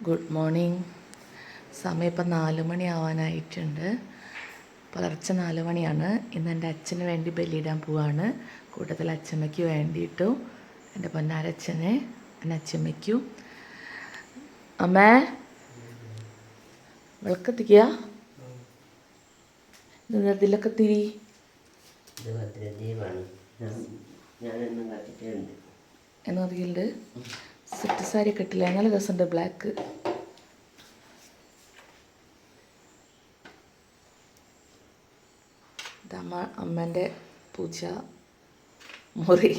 Good morning. സമയം ഇപ്പം 4 മണി ആവാനായിട്ടുണ്ട്. പുലർച്ചെ 4 മണിയാണ്. ഇന്ന് എൻ്റെ അച്ഛന് വേണ്ടി ബലിയിടാൻ പോവാണ്. കൂട്ടത്തിൽ അച്ഛമ്മയ്ക്ക് വേണ്ടിയിട്ടും എൻ്റെ പൊന്നാരച്ഛന് എൻ്റെ അച്ഛമ്മയ്ക്കും. അമ്മേ വിളക്കത്തിക്കുക. ഇതിലൊക്കെ തിരി എന്ന് കത്തിക്കലുണ്ട്. സെറ്റ് സാരി കെട്ടില്ല, നല്ല രസമുണ്ട് ബ്ലാക്ക്. അമ്മേൻ്റെ പൂച്ച മുറി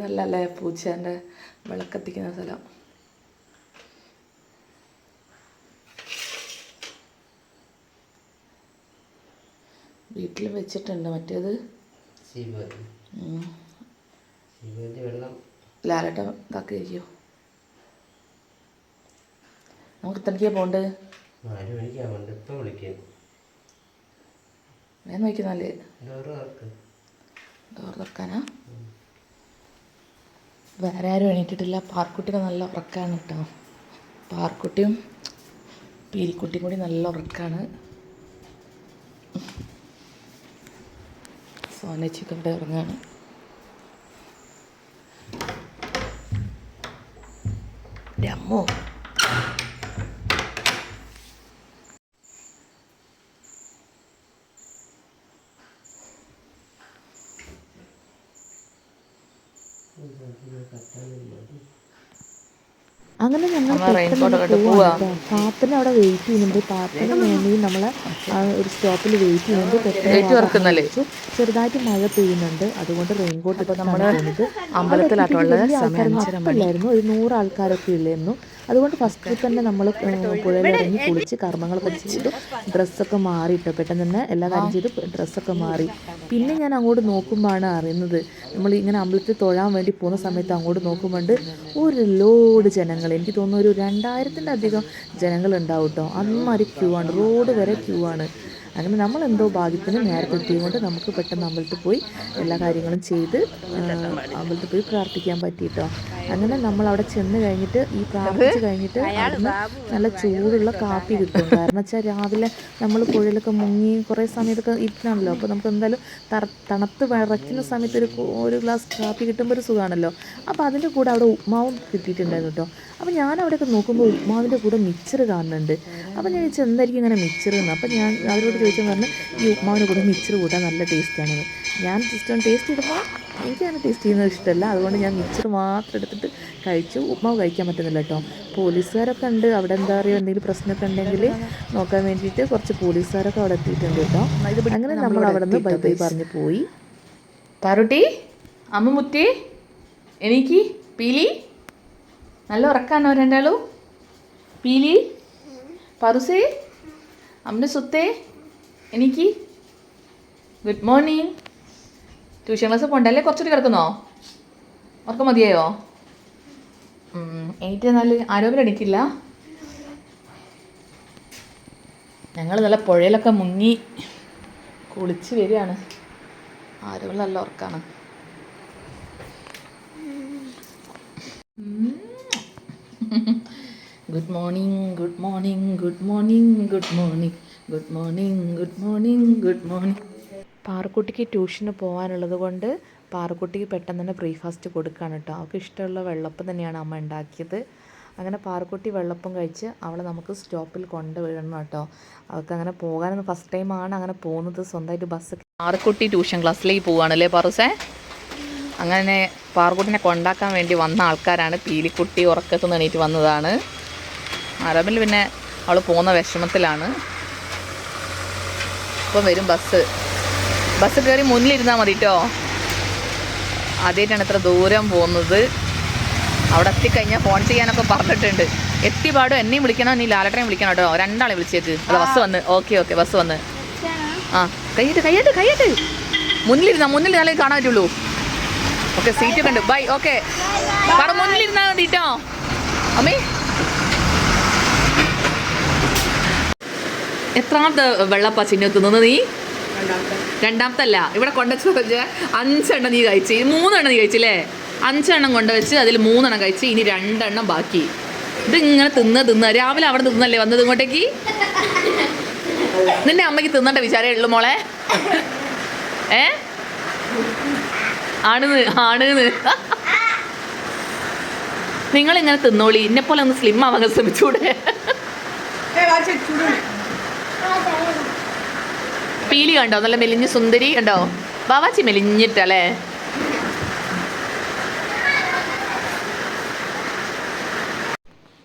നല്ലല്ലേ, പൂച്ചേൻ്റെ വിളക്കത്തിക്കുന്ന സ്ഥലം. വീട്ടിൽ വെച്ചിട്ടുണ്ട് മറ്റേത് ലാലട്ട ഇതാക്കിയോ. നമുക്ക് തനിക്കാ പോണ്ട്. ഞാൻ നോക്കിന്നാല് ഡോർ തുറക്കാനാ. വേറെ ആരും എണീറ്റിട്ടില്ല. പാർക്കുട്ടിയുടെ നല്ല ഉറക്കാണ് കേട്ടോ. പാർക്കുട്ടിയും പീരിക്കുട്ടിയും കൂടി നല്ല ഉറക്കാണ്. സോനച്ചിക്ക് ഇവിടെ ഉറങ്ങാണ്. അമ്മോ അങ്ങനെ ഞങ്ങൾ പാപ്പനെ അവിടെ വെയിറ്റ് ചെയ്യുന്നുണ്ട്. പാപ്പന് വേണ്ടി നമ്മളെ ഒരു സ്റ്റോപ്പിൽ വെയിറ്റ് ചെയ്യുന്നുണ്ട്. പെട്ടെന്ന് ചെറുതായിട്ട് മഴ പെയ്യുന്നുണ്ട്. അതുകൊണ്ട് റെയിൻകോട്ട് പോകുന്നത്. ആൾക്കാരൊന്നും ഒരു 100 ആൾക്കാരൊക്കെ ഇല്ലായിരുന്നു. അതുകൊണ്ട് ഫസ്റ്റിൽ തന്നെ നമ്മൾ പുഴയിലിറങ്ങി കുളിച്ച് കർമ്മങ്ങളൊക്കെ ചെയ്തു ഡ്രസ്സൊക്കെ മാറിയിട്ടോ. പെട്ടെന്ന് തന്നെ എല്ലാ കാര്യം ചെയ്ത് ഡ്രസ്സൊക്കെ മാറി. പിന്നെ ഞാൻ അങ്ങോട്ട് നോക്കുമ്പോഴാണ് അറിയുന്നത്, നമ്മൾ ഇങ്ങനെ അമ്പലത്തിൽ തൊഴാൻ വേണ്ടി പോകുന്ന സമയത്ത് അങ്ങോട്ട് നോക്കുമ്പോൾ ഒരു ലോഡ് ജനങ്ങൾ, എനിക്ക് തോന്നുന്നു ഒരു 2000-ൻ്റെ അധികം ജനങ്ങളുണ്ടാവും കേട്ടോ. അന്മാതിരി ക്യൂ ആണ്, റോഡ് വരെ ക്യൂ ആണ്. അങ്ങനെ നമ്മളെന്തോ ഭാഗ്യത്തിന് നേരത്തെ എത്തിയതുകൊണ്ട് നമുക്ക് പെട്ടെന്ന് അമ്പലത്തിൽ പോയി എല്ലാ കാര്യങ്ങളും ചെയ്ത് അമ്പലത്തിൽ പോയി പ്രാർത്ഥിക്കാൻ പറ്റിയിട്ടോ. അങ്ങനെ നമ്മൾ അവിടെ ചെന്ന് കഴിഞ്ഞിട്ട് ഈ പ്രാർത്ഥിച്ച് കഴിഞ്ഞിട്ട് അവിടുന്ന് നല്ല ചൂടുള്ള കാപ്പി കിട്ടും. കാരണം വെച്ചാൽ രാവിലെ നമ്മൾ പുഴയിലൊക്കെ മുങ്ങി കുറേ സമയത്തൊക്കെ ഇരിക്കണമല്ലോ. അപ്പോൾ നമുക്ക് എന്തായാലും തണുത്ത് വിറയ്ക്കുന്ന സമയത്ത് ഒരു ഗ്ലാസ് കാപ്പി കിട്ടുമ്പോൾ ഒരു സുഖമാണല്ലോ. അപ്പോൾ അതിൻ്റെ കൂടെ അവിടെ ഉപ്മാവും കിട്ടിയിട്ടുണ്ടായിരുന്നു കേട്ടോ. അപ്പോൾ ഞാൻ അവിടെയൊക്കെ നോക്കുമ്പോൾ ഉപ്മാവിൻ്റെ കൂടെ മിക്സർ കാണുന്നുണ്ട്. അപ്പോൾ ഞാൻ ചോദിച്ചാൽ എന്തായിരിക്കും ഇങ്ങനെ മിക്സർ എന്ന്. അപ്പോൾ ഞാൻ അവരോട് ചോദിച്ചാൽ പറഞ്ഞു ഈ ഉപ്മാവിൻ്റെ കൂടെ മിക്സർ കൂട്ടാൻ നല്ല ടേസ്റ്റാണെന്ന്. ഞാൻ ജസ്റ്റ് ഒന്ന് ടേസ്റ്റ് ചെയ്തപ്പോൾ എനിക്കങ്ങനെ ടേസ്റ്റ് ചെയ്യുന്നത് ഇഷ്ടമല്ല. അതുകൊണ്ട് ഞാൻ മിക്സർ മാത്രം എടുത്തിട്ട് കഴിച്ചു. ഉപ്മാവ് കഴിക്കാൻ പറ്റുന്നില്ല കേട്ടോ. പോലീസുകാരൊക്കെ ഉണ്ട് അവിടെ. എന്താ പറയുക, എന്തെങ്കിലും പ്രശ്നമൊക്കെ ഉണ്ടെങ്കിൽ നോക്കാൻ വേണ്ടിയിട്ട് കുറച്ച് പോലീസുകാരൊക്കെ അവിടെ എത്തിയിട്ടുണ്ട് കേട്ടോ. അങ്ങനെ നമ്മൾ അവിടെ നിന്ന് ബൈ ബൈ പറഞ്ഞ് പോയി. പാറുട്ടി, അമ്മ മുത്തി, എനിക്ക് പീലി നല്ല ഉറക്കാണോ രണ്ടാളും? പീലി, പറുസേ, അമ്മ സുത്തേ, എനിക്ക് ഗുഡ് മോർണിംഗ്. ട്യൂഷൻ ക്ലാസ് പോണ്ടല്ലേ? കുറച്ചുകൂടി കിടക്കുന്നോ? ഉറക്കം മതിയായോ? എനിക്ക് എന്നാൽ ആരോഗ്യം എണീക്കില്ല. ഞങ്ങൾ നല്ല പുഴയിലൊക്കെ മുങ്ങി കുളിച്ച് വരികയാണ്. ആരോഗ്യം നല്ല ഉറക്കാണ്. Good morning, good morning, good morning, good morning, good morning, good morning, good morning. പാറുക്കുട്ടിക്ക് ട്യൂഷന് പോകാനുള്ളത് കൊണ്ട് പാറുക്കുട്ടിക്ക് പെട്ടെന്ന് തന്നെ ബ്രേക്ക്ഫാസ്റ്റ് കൊടുക്കുകയാണ് കേട്ടോ. അവൾക്ക് ഇഷ്ടമുള്ള വെള്ളപ്പം തന്നെയാണ് അമ്മ ഉണ്ടാക്കിയത്. അങ്ങനെ പാറുക്കുട്ടി വെള്ളപ്പം കഴിച്ച് അവളെ നമുക്ക് സ്റ്റോപ്പിൽ കൊണ്ടുവിടണം കേട്ടോ. അവൾക്ക് അങ്ങനെ പോകാനൊന്നും ഫസ്റ്റ് ടൈമാണ് അങ്ങനെ പോകുന്നത്. സ്വന്തമായിട്ട് ബസ്. പാറുക്കുട്ടി ട്യൂഷൻ ക്ലാസ്സിലേക്ക് പോവുകയാണല്ലേ പാറുസേ? അങ്ങനെ പാറുക്കുട്ടിനെ കൊണ്ടാക്കാൻ വേണ്ടി വന്ന ആൾക്കാരാണ്. പീലിക്കുട്ടി ഉറക്കത്ത് നിന്ന് എണീറ്റ് വന്നതാണ്. ആരമിൽ പിന്നെ അവൾ പോകുന്ന വിഷമത്തിലാണ്. ഇപ്പം വരും ബസ് കയറി മുന്നിലിരുന്നാൽ മതി കേട്ടോ. ആദ്യമായിട്ടാണ് ഇത്ര ദൂരം പോകുന്നത്. അവിടെ എത്തിക്കഴിഞ്ഞാൽ ഫോൺ ചെയ്യാനൊക്കെ പറഞ്ഞിട്ടുണ്ട്. എത്തിപ്പാടും എന്നെയും വിളിക്കണം, നീ ലാലട്ടനെയും വിളിക്കണം കേട്ടോ. രണ്ടാളെ വിളിച്ചേക്ക്. അത് ബസ് വന്ന്. ഓക്കെ ബസ് വന്ന്. ആ കയ്യട്ട് മുന്നിലിരുന്നാലേ കാണാൻ പറ്റുള്ളൂ. ഓക്കെ, സീറ്റൊക്കെ ഉണ്ട്. ബൈ. ഓക്കെ, പറ മുന്നിലിരുന്നാൽ മതി കേട്ടോ. അമ്മേ, എത്രാമത്തെ വെള്ളപ്പാ ചിഹ്നത്തുന്നത് നീ? രണ്ടാമത്തെ അല്ല, ഇവിടെ കൊണ്ടുവച്ച് 5 എണ്ണം നീ കഴിച്ച്. 3 എണ്ണം നീ കഴിച്ചില്ലേ? 5 എണ്ണം കൊണ്ടുവച്ച് അതിൽ 3 എണ്ണം കഴിച്ച്. ഇനി 2 എണ്ണം ബാക്കി. ഇത് ഇങ്ങനെ തിന്ന് രാവിലെ അവിടെ തിന്നല്ലേ വന്നത് ഇങ്ങോട്ടേക്ക്? നിന്റെ അമ്മയ്ക്ക് തിന്നണ്ട വിചാരേ ഉള്ളു മോളെ. ആണെന്ന് നിങ്ങളിങ്ങനെ തിന്നോളി. എന്നെ പോലെ ഒന്ന് സ്ലിം ആവാൻ ശ്രമിച്ചൂടെ? പീലി കണ്ടോ? നല്ല മെലിഞ്ഞ് സുന്ദരി കണ്ടോ? ബാവാച്ചി മെലിഞ്ഞിട്ടല്ലേ?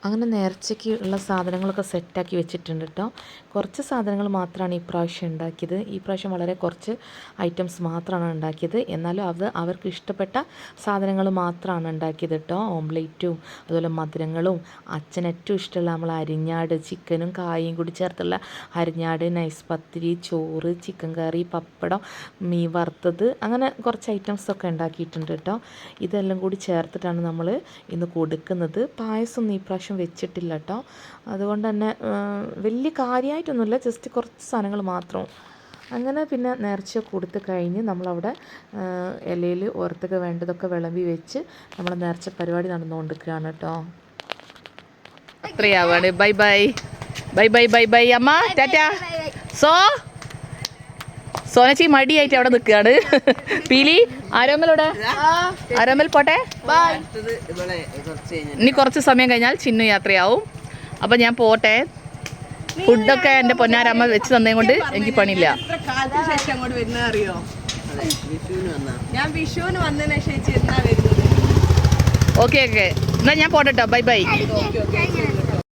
അങ്ങനെ നേർച്ചയ്ക്ക് ഉള്ള സാധനങ്ങളൊക്കെ സെറ്റാക്കി വെച്ചിട്ടുണ്ട് കേട്ടോ. കുറച്ച് സാധനങ്ങൾ മാത്രമാണ് ഈ പ്രാവശ്യം ഉണ്ടാക്കിയത്. ഈ പ്രാവശ്യം വളരെ കുറച്ച് ഐറ്റംസ് മാത്രമാണ് ഉണ്ടാക്കിയത്. എന്നാലും അവർക്ക് ഇഷ്ടപ്പെട്ട സാധനങ്ങൾ മാത്രമാണ് ഉണ്ടാക്കിയത് കേട്ടോ. ഓംലേറ്റും അതുപോലെ മധുരങ്ങളും അച്ഛന് ഏറ്റവും ഇഷ്ടമുള്ള നമ്മൾ അരിഞ്ഞാട്, ചിക്കനും കായും കൂടി ചേർത്തുള്ള അരിഞ്ഞാട്, നൈസ് പത്തിരി, ചോറ്, ചിക്കൻ കറി, പപ്പടം, മീൻ വറുത്തത്, അങ്ങനെ കുറച്ച് ഐറ്റംസൊക്കെ ഉണ്ടാക്കിയിട്ടുണ്ട് കേട്ടോ. ഇതെല്ലാം കൂടി ചേർത്തിട്ടാണ് നമ്മൾ ഇന്ന് കൊടുക്കുന്നത്. പായസമൊന്നും ഈ പ്രാവശ്യം വെച്ചിട്ടില്ല കേട്ടോ. അതുകൊണ്ട് തന്നെ വലിയ കാര്യമായിട്ടൊന്നുമില്ല, ജസ്റ്റ് കുറച്ച് സാധനങ്ങൾ മാത്രം. അങ്ങനെ പിന്നെ നേർച്ച കൊടുത്ത് കഴിഞ്ഞ് നമ്മളവിടെ ഇലയിൽ ഓർത്തൊക്കെ വേണ്ടതൊക്കെ വിളമ്പി വെച്ച് നമ്മളെ നേർച്ച പരിപാടി നടന്നുകൊണ്ടിരിക്കുകയാണ് കേട്ടോ. അത്രയാവാണ്. Bye bye bye bye bye bye അമ്മ, ടാറ്റാ. സോനച്ചി മടിയായിട്ട് അവിടെ നിൽക്കുകയാണ്. പീലി, ആരോമലോടെ? ആരോമൽ പോട്ടെ. ഇനി കുറച്ച് സമയം കഴിഞ്ഞാൽ ചിന്നു യാത്രയാവും. അപ്പം ഞാൻ പോട്ടെ. ഫുഡൊക്കെ എൻ്റെ പൊന്നാരമ്മ വെച്ച് തന്നേ കൊണ്ട് എനിക്ക് പണിയില്ല. ഓക്കെ ഓക്കെ, എന്നാൽ ഞാൻ പോട്ടെ. Bye bye.